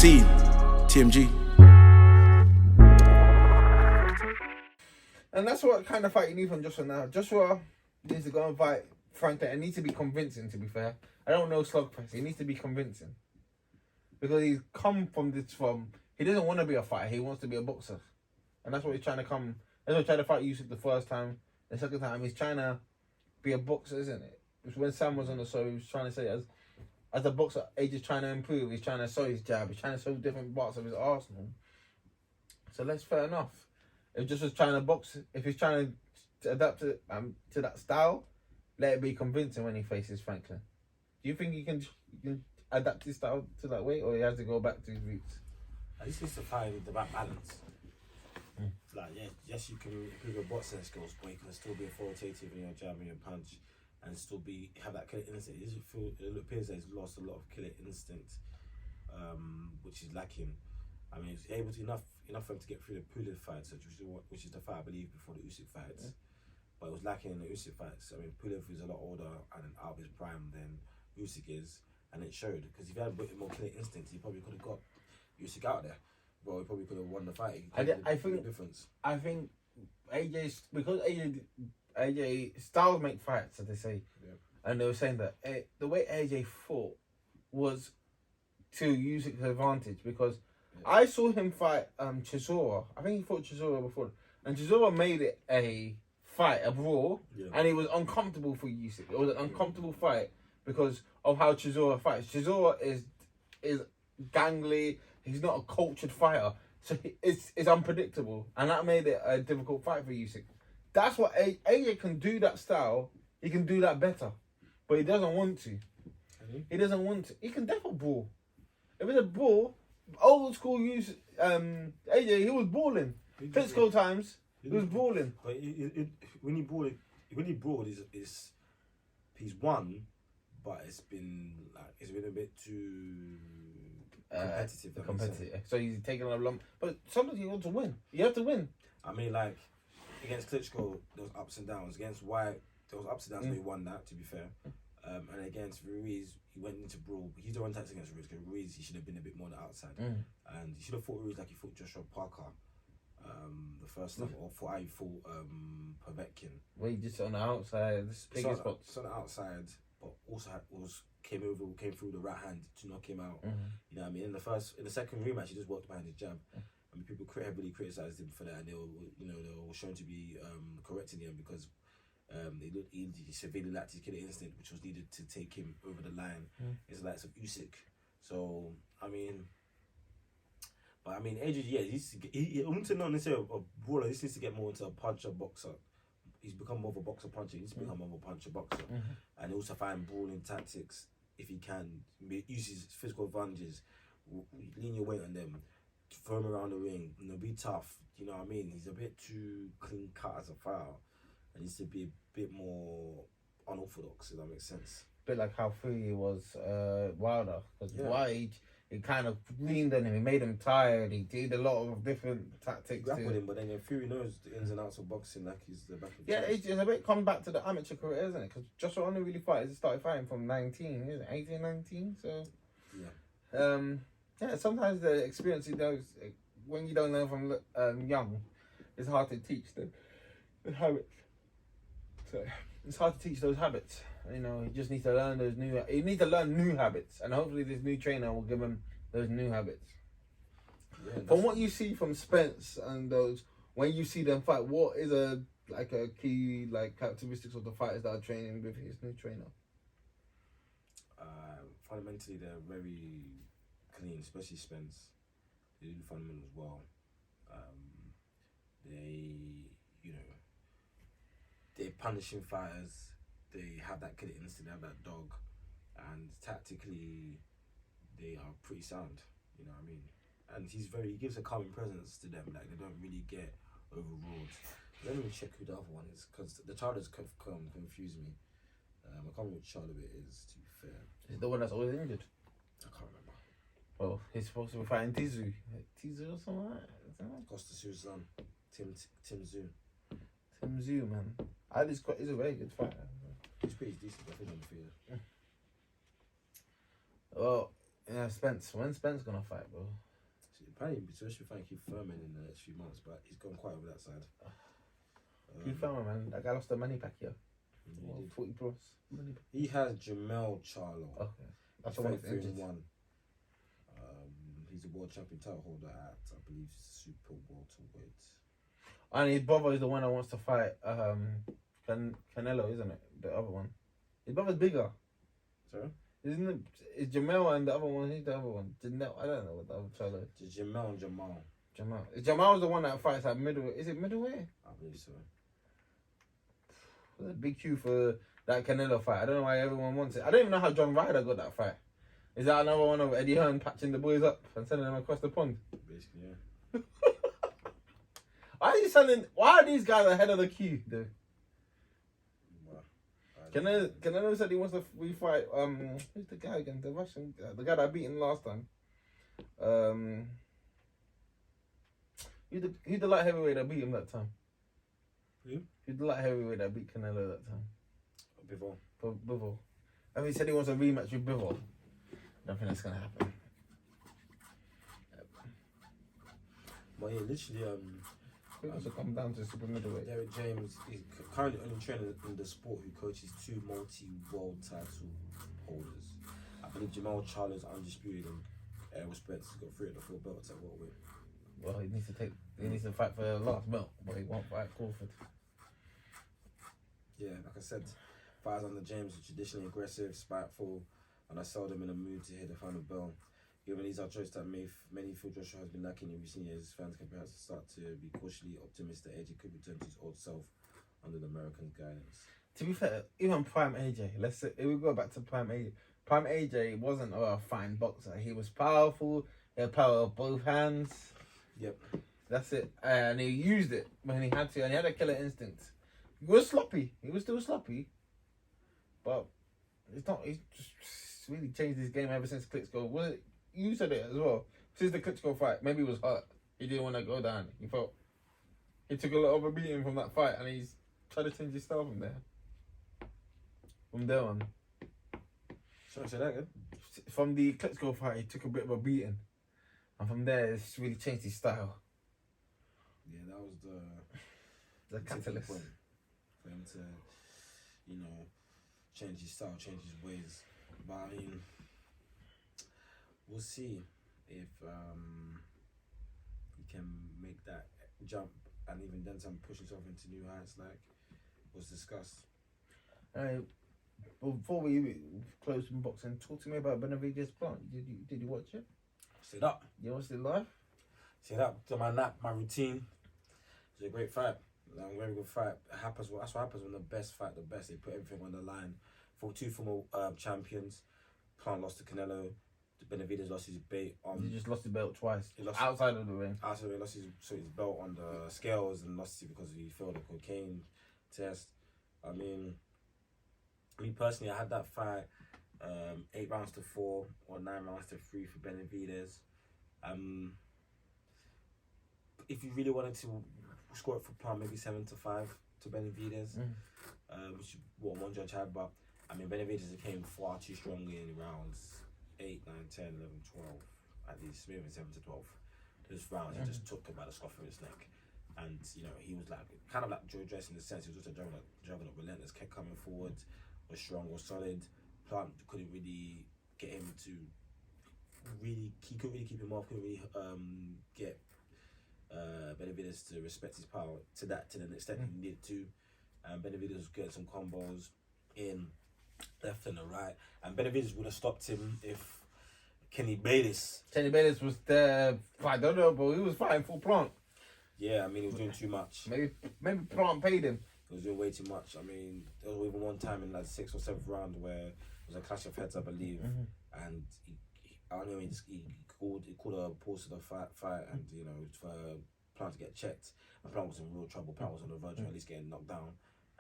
See you, TMG. And that's what kind of fight you need from Joshua now. Joshua needs to go and fight Franklin. It needs to be convincing, to be fair. I don't know slugfest. It needs to be convincing. Because he's come he doesn't want to be a fighter. He wants to be a boxer. And that's what he's trying to come. That's what he's trying to fight Yusuf the first time. The second time, he's trying to be a boxer, isn't it? When Sam was on the show, he was trying to say, as a boxer, AJ's trying to improve. He's trying to show his jab. He's trying to show different parts of his arsenal. So that's fair enough. If just was trying to box, if he's trying to adapt to that style, let it be convincing when he faces Franklin. Do you think he can adapt his style to that way, or he has to go back to his roots? I just need to find the right balance. Like, yes, you can improve your boxing skills, but you can still be authoritative in your jab and your punch, and still have that killer instinct. It appears that he's lost a lot of killer instinct, which is lacking. I mean, he's able to enough for him to get through the Pulev fights, which is the fight I believe before the Usyk fights. But it was lacking in the Usyk fights. I mean, Pulev is a lot older and out of his prime than Usyk is, and it showed. Because if he had a bit more killer instincts, he probably could have got Usyk out there. Well, he probably could have won the fight. I think the difference. I think because AJ styles make fights, as they say, and they were saying that the way AJ fought was to Usyk's advantage, because I saw him fight Chisora. I think he fought Chisora before, and Chisora made it a fight, a brawl, and it was uncomfortable for Usyk. It was an uncomfortable fight because of how Chisora fights. Chisora is gangly. He's not a cultured fighter, so it's unpredictable, and that made it a difficult fight for Usyk. That's what AJ can do, that style. He can do that better, but he doesn't want to. He doesn't want to. He can definitely brawl. If it's a brawl, old school AJ, he was brawling. Physical times, he was brawling. But when he brawled, he's won, but it's been a bit too competitive. So he's taking a lump. But sometimes you want to win. You have to win. I mean, like, against Klitschko, there was ups and downs. Against White, there was ups and downs, but he won that, to be fair. And against Ruiz, he went into brawl. He's the one tactics against Ruiz, because Ruiz, he should have been a bit more on the outside. And he should have fought Ruiz like he fought Joshua Parker the first time, or how he fought Povetkin. Well, he just on the outside, on the outside, but also came through the right hand to knock him out. You know what I mean? In the second rematch, he just walked behind his jab. I mean, people heavily criticised him for that, and they were shown to be correcting him because he severely lacked his killer instinct, which was needed to take him over the line. It's the likes of Usyk. So AJ, he wants to not necessarily a brawler. He needs to get more into a puncher boxer. He's become more of a boxer puncher. He needs to become more of a puncher boxer, and also find brawling tactics if he can. Use his physical advantages, lean your weight on them, throw him around the ring. Be tough. You know what I mean? He's a bit too clean cut as a fighter. He needs to be a bit more unorthodox. If that makes sense. A bit like how Fury was Wilder, because White, he kind of leaned on him. He made him tired. He did a lot of different tactics. Grappled him, but then Fury knows the ins and outs of boxing, like he's the back of the it's a bit come back to the amateur career, isn't it? Because Joshua only really started fighting from 19, isn't it? 18, 19, so... Yeah. Sometimes the experience he does, when you don't learn from young, it's hard to teach the habits. So it's hard to teach those habits. You just need to learn new habits, and hopefully this new trainer will give him those new habits. From what you see from Spence and those, when you see them fight, what is a key characteristics of the fighters that are training with his new trainer? Fundamentally, they're very clean, especially Spence. They do the fundamentals well. They're punishing fighters. They have that killer instinct, they have that dog, and tactically, they are pretty sound. You know what I mean? And he gives a calming presence to them. Like, they don't really get overruled. Let me check who the other one is, because the child has confused me. I can't remember which child it is, to be fair. Is it the one that's always injured? I can't remember. Well, he's supposed to be fighting Tizu. Tizu or something like that? Costa Sue's son, Tim Zhu. Tim Zhu, man. He's a very good fighter. He's pretty decent, I think, on the field. Well, Yeah, Spence. When's Spence gonna fight, bro? Apparently, especially fighting Keith Thurman in the next few months, but he's gone quite over that side. Keith Thurman, man. That guy lost the money back here. He did. 40 plus. Money. He has Jamel Charlo. Okay. That's He's the one 3-1. He's a world champion title holder at, I believe, super welterweight. And his brother is the one that wants to fight Canelo, isn't it? The other one. His brother's bigger. Sorry? Isn't it? It's Jamel and the other one. Who's the other one? Janelle. I don't know what the other fellow is. It's Jamel and Jamal. Jamal's the one that fights at middleweight. Is it middleweight? I believe so. There's a big queue for that Canelo fight. I don't know why everyone wants it. I don't even know how John Ryder got that fight. Is that another one of Eddie Hearn patching the boys up and sending them across the pond? Basically, yeah. Why are these guys ahead of the queue, though? Canelo said he wants to refight. Who's the guy again? The Russian guy, the guy that beat him last time. Who's the light heavyweight that beat him that time? Who? Who's the light heavyweight that beat Canelo that time? Bivol. I mean, he said he wants a rematch with Bivol. I don't think that's gonna happen. But yeah, literally, It also come down to super middleweight. Derek James is currently only trainer in the sport who coaches 2 multi-world title holders. I believe Jamal Charlo is undisputed and respects. He's got 3 of the 4 belts at welterweight. Well, he needs to fight for the last belt, but he won't fight Crawford. Yeah, like I said, fighters under James are traditionally aggressive, spiteful, and are seldom in a mood to hit the final bell. Given these are traits that many feel Joshua has been lacking in recent years, fans can perhaps start to be cautiously optimistic that AJ could return to his old self under the American guidance. To be fair, even Prime AJ, let's say, if we go back to Prime AJ, Prime AJ wasn't a fine boxer. He was powerful, he had power of both hands. Yep. That's it. And he used it when he had to, and he had a killer instinct. He was sloppy. He was still sloppy. But he's just really changed his game ever since Klitschko. Was it? You said it as well. Since the Klitschko fight, maybe he was hurt. He didn't want to go down. He took a lot of a beating from that fight, and he's tried to change his style from there. From there on. Sorry, say that again? From the Klitschko fight, he took a bit of a beating. And from there, it's really changed his style. Yeah, that was the catalyst point for him to, change his style, change his ways. But I mean, we'll see if he can make that jump and even then some push himself into new heights like was discussed. Before we close in boxing, talk to me about Benavidez Plant. Did you watch it? Sit up. You watched it live? Sit up. To my nap, my routine. It's a great fight. A very good fight. It happens. That's what happens when the best fight the best. They put everything on the line. For 2 former champions, Plant lost to Canelo. Benavidez lost his belt on. He just lost the belt twice. He lost outside of the ring. Outside, he lost his belt on the scales and lost it because he failed a cocaine test. I mean, me personally, I had that fight 8 rounds to 4 or 9 rounds to 3 for Benavidez. If you really wanted to score it for Plant, maybe 7 to 5 to Benavidez, which is what one judge had. But I mean, Benavidez came far too strongly in rounds 8, 9, 10, 11, 12, at least maybe 7 to 12. Those rounds, he just took him by the scruff of his neck. And, he was like, kind of like Joe Dress in the sense, he was just a juggernaut, relentless, kept coming forward, was strong, was solid. Plant couldn't really get him to he couldn't really keep him off, couldn't really get Benavidez to respect his power to the extent he needed to. Benavidez was getting some combos in left and the right, and Benavidez would have stopped him if Kenny Bayless was there. I don't know, but he was fighting for Plant. Yeah, I mean, he was doing too much. Maybe Plant paid him. He was doing way too much. I mean, there was even one time in like 6th or 7th round where it was a clash of heads, I believe, and I don't know, he called a pause to the fight, and for Plant to get checked, and Plant was in real trouble. Plant was on the verge of at least getting knocked down,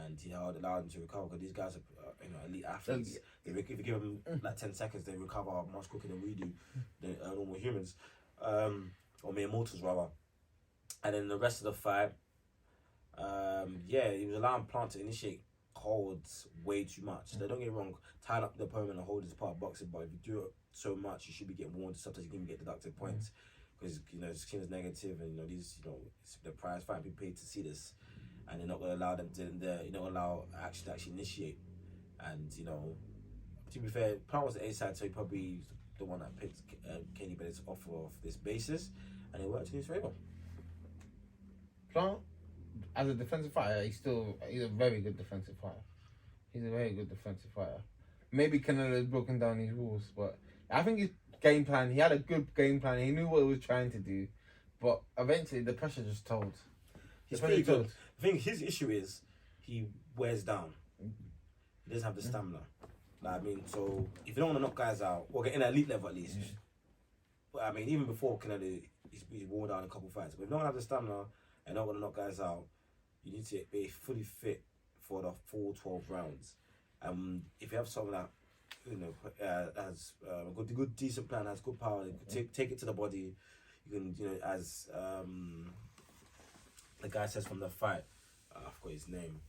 and he allowed him to recover because these guys are elite athletes. If you give them like 10 seconds, they recover much quicker than we do, than normal humans, or mere mortals rather. And then the rest of the fight, he was allowing Plant to initiate holds way too much. They don't get me wrong, tying up the opponent and hold is part of boxing, but if you do it so much, you should be getting warned. Sometimes you can even get deducted points because it's seen as negative, and these it's the prize fight people paid to see this, and they're not gonna allow them to. You're not gonna allow action to actually initiate, and to be fair, Plant was the A side, so he probably the one that picked Kenny Bennett's offer of this basis, and it worked in his favour. Plant, as a defensive fighter, he's a very good defensive fighter. He's a very good defensive fighter. Maybe Canelo's broken down his rules, but I think his game plan, he had a good game plan. He knew what he was trying to do, but eventually the pressure just told. He's pretty good. I think his issue is he wears down. He doesn't have the stamina. So if you don't want to knock guys out, or get in an elite level at least. But even before Canelo, he's worn down a couple fights. But if you don't have the stamina and don't want to knock guys out, you need to be fully fit for the full 12 rounds. If you have someone that has a good decent plan, has good power, take it to the body, you can as the guy says from the fight, I forgot his name.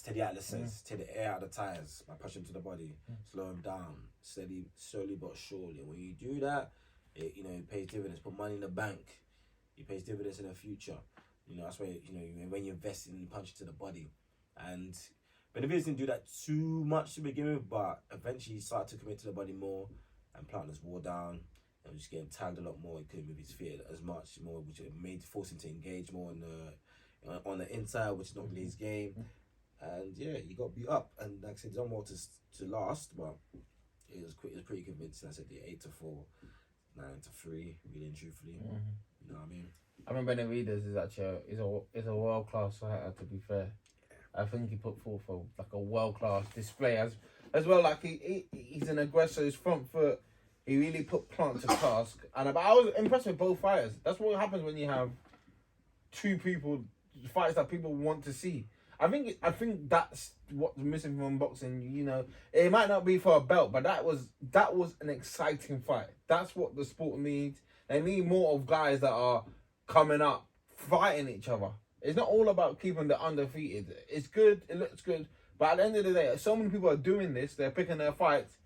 Teddy Atlas says, take the air out of the tires by pushing him to the body, slow him down, slowly but surely. And when you do that, it pays dividends. Put money in the bank, it pays dividends in the future. That's why when you invest in punching to the body. And Benavidez didn't do that too much to begin with, but eventually he started to commit to the body more, and Plantner's wore down and was just getting tagged a lot more. He couldn't move his feet as much more, which forced him to engage more on the inside, which is not really his game. And he got beat up. And like I said, he's on more to last, but it was pretty convincing. I said the 8-4, 9-3, really and truthfully. You know what I mean? I remember Benavidez is actually is a world class fighter. To be fair, I think he put forth a world class display as well. Like he's an aggressor. His front foot, he really put Plant to task. And I was impressed with both fighters. That's what happens when you have two fights that people want to see. I think that's what's missing from boxing. It might not be for a belt, but that was an exciting fight. That's what the sport needs. They need more of guys that are coming up, fighting each other. It's not all about keeping the undefeated. It's good, it looks good, but at the end of the day, so many people are doing this, they're picking their fights,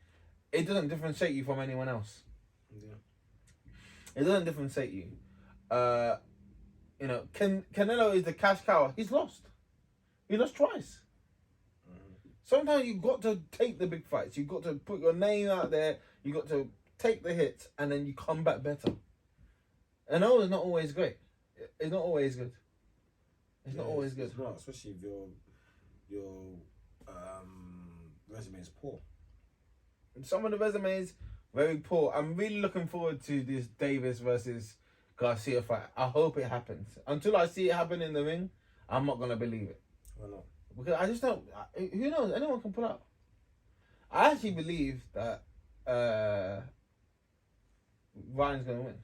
it doesn't differentiate you from anyone else. Yeah. It doesn't differentiate you. Canelo is the cash cow. He's lost. He lost twice. Sometimes you've got to take the big fights. You've got to put your name out there. You've got to take the hits, and then you come back better. And no, it's not always great. It's not always good. It's not always good. It's not, especially if your resume is poor. Some of the resumes very poor. I'm really looking forward to this Davis versus Garcia fight. I hope it happens. Until I see it happen in the ring, I'm not gonna believe it. Why not? Because I just don't. Who knows? Anyone can pull out. I actually believe that Ryan's gonna win.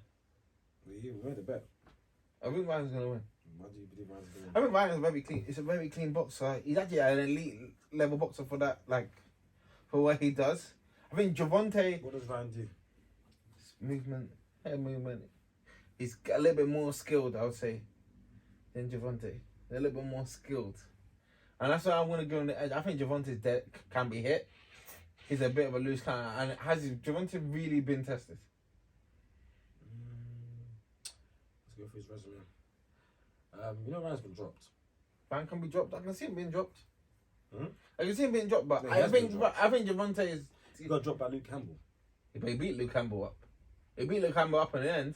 You made a bet. I think Ryan's gonna win. Why do you believe Ryan's gonna win? I think Ryan's very clean. It's a very clean boxer. He's actually an elite level boxer for that, for what he does. I think Javante. What does Ryan do? Movement, head movement. He's a little bit more skilled, I would say, than Javante. They're a little bit more skilled. And that's why I'm going to go on the edge. I think Javante's can be hit. He's a bit of a loose cannon. And has Javante really been tested? Let's go for his resume. Ryan's been dropped. Ryan can be dropped. I can see him being dropped. Hmm? I can see him being dropped, but No, I think Javante is... He got dropped by Luke Campbell. But he beat Luke Campbell up. He beat Luke Campbell up in the end.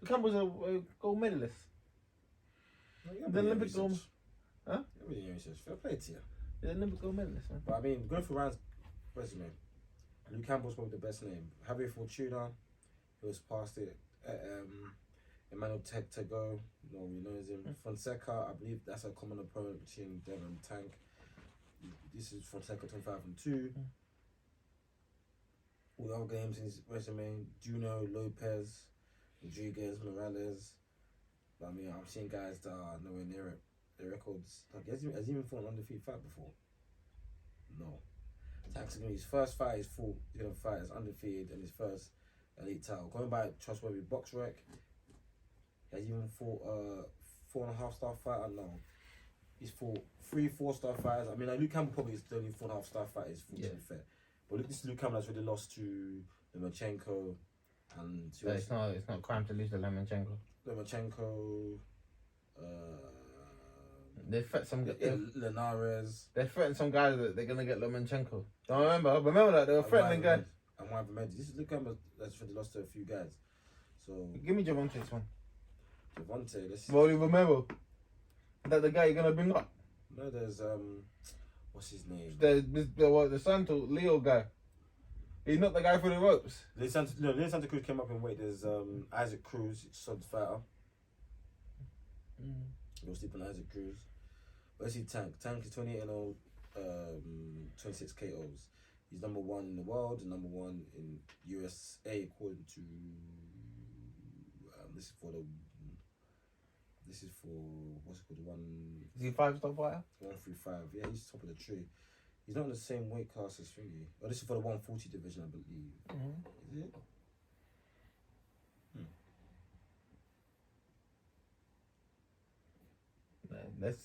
Luke Campbell's a gold medalist. The Olympic gold... Huh? Fair play to you. He's an Olympic gold medalist, man. But going for Ryan's resume, Luke Campbell's probably the best name. Javier Fortuna, he was past it. Emmanuel Tego, no one knows him. Fonseca, I believe that's a common opponent between Devon and Tank. This is Fonseca 25-2. All the other games in his resume: Juno, Lopez, Rodriguez, Morales. But I'm seeing guys that are nowhere near it. The records, has he even fought an undefeated fight before? No. Tank's going to his first fight. He's going to fight as undefeated in his first elite title. Going by trustworthy box rec. Has he even fought a 4.5-star fighter? No. He's fought 3 4-star fighters. Luke Campbell probably is the only 4.5-star fighter. To be fair, But this Luke Campbell has already lost to Lomachenko and So it's not a crime to lose to Lomachenko. They threatened some. Linares. They threatened some guys that they're gonna get Lomachenko. Don't remember that they were threatening guys. And one of this is Luke Campbell that's already lost to a few guys. So give me Javonte's one. Javonte, well, you remember that the guy you're gonna bring up? No, there's what's his name? The Santo Leo guy. He's not the guy for the ropes. Leo Santa Cruz came up in weight. There's Isaac Cruz, solid fighter. You'll sleep on Isaac Cruz. Where's he Tank? Tank is 28-0, 26 KOs. He's number 1 in the world and number 1 in USA according to this is for what's it called, the one. Is he 5-star fighter? 135. Yeah, he's top of the tree. He's not in the same weight class as Thingy. Oh, this is for the 140 division, I believe. Is it?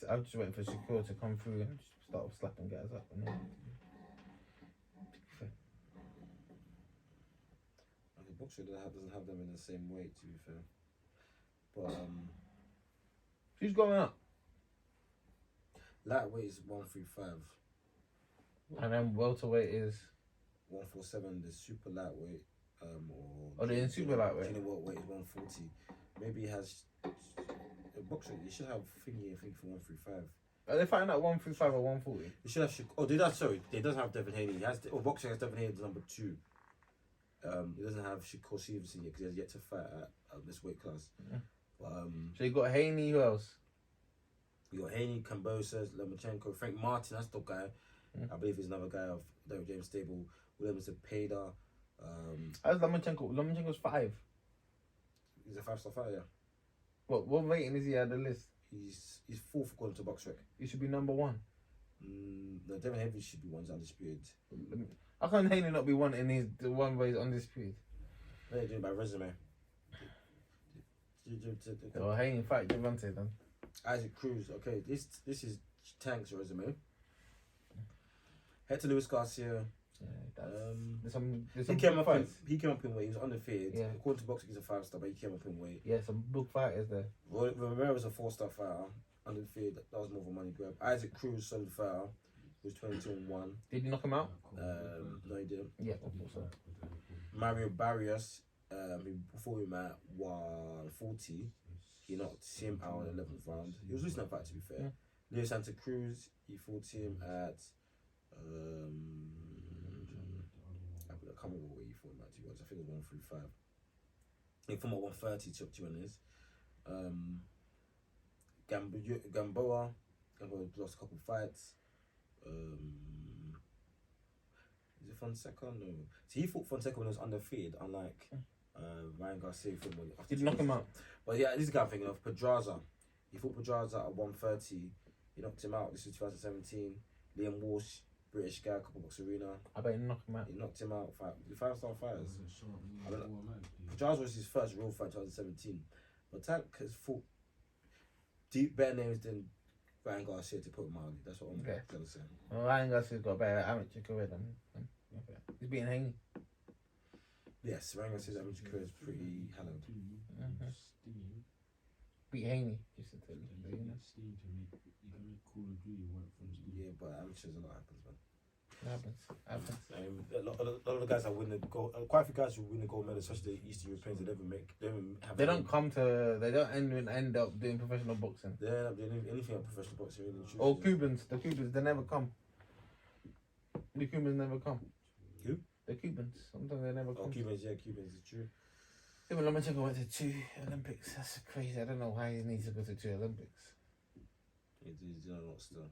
I'm just waiting for Shakur to come through and just start slapping guys up. And then, the boxer doesn't have them in the same weight, to be fair. But who's going up? Lightweight is 135. And then welterweight is 147. The super lightweight, they're in super lightweight. Junior welterweight is 140. Maybe he has a boxer. You should have Thingy, I think, for 135. Are they fighting at 135 or 140? You should have. They does have Devin Haney. Boxing has Devin Haney as number 2. He doesn't have Shakur Stevenson yet because he has yet to fight at this weight class. So you got Haney. Who else? You got Haney, Kambosos, Lomachenko, Frank Martin. That's the guy. I believe he's another guy of Derek James stable. Williams Cepeda. How's Lomachenko? Lomachenko's 5. He's a 5-star fighter. Yeah. What rating is he at the list? He's 4th according to BoxRec. He should be number 1. No, Devin Haney should be 1's undisputed. How can Haney not be 1 in the one where he's undisputed? They're doing by resume. Well, Haney fight Javonte then. Isaac Cruz. Okay, this is Tank's resume. Hector Luis Garcia. Yeah, there's some he came up in weight. He was undefeated. Yeah. According to boxing, he's a 5-star, but he came up in weight. Yeah, some big fighters there. Romero was a 4-star fighter, undefeated. That was more of a money grab. Isaac Cruz, solid fighter, was 22-1. Did he knock him out? No, he didn't. Yeah, of course. Mario Barrios, he fought him at 140. He knocked him out in the 11th round. He was losing that fight, to be fair. Yeah. Leo Santa Cruz, he fought him at I can't remember what he fought him at, to be honest. I think it was 135. He fought him at 130, to be honest. Gamboa lost a couple fights. Is it Fonseca? No. So he fought Fonseca when he was undefeated, unlike Ryan Garcia. Did he knock him out? But yeah, this guy I'm thinking of, Pedraza. He fought Pedraza at 130. He knocked him out. This was 2017. Liam Walsh, British guy, couple box arena. I bet he knocked him out. He knocked him out. 5-star fighters. Pedraza was his first real fight, 2017. But Tank has fought better names than Ryan Garcia, to put him mildly. That's what I'm gonna say. Well, Ryan Garcia's got a better amateur career than him. He's beating Haney. Yes, Ryan Garcia's amateur career is pretty hallowed. Beat Haney, just to tell you. Yeah, but amateurs, a lot happens, man. Happens. A lot of the guys that win the gold, quite a few guys who win the gold medal, especially the Eastern Europeans, they don't end up doing professional boxing. They end up doing anything on professional boxing. Really, or Cubans, the Cubans, they never come. The Cubans never come. Who? The Cubans. Sometimes they never come. Oh, Cubans, it's true. Even Lomachenko went to 2 Olympics. That's crazy. I don't know why he needs to go to 2 Olympics. He's not still.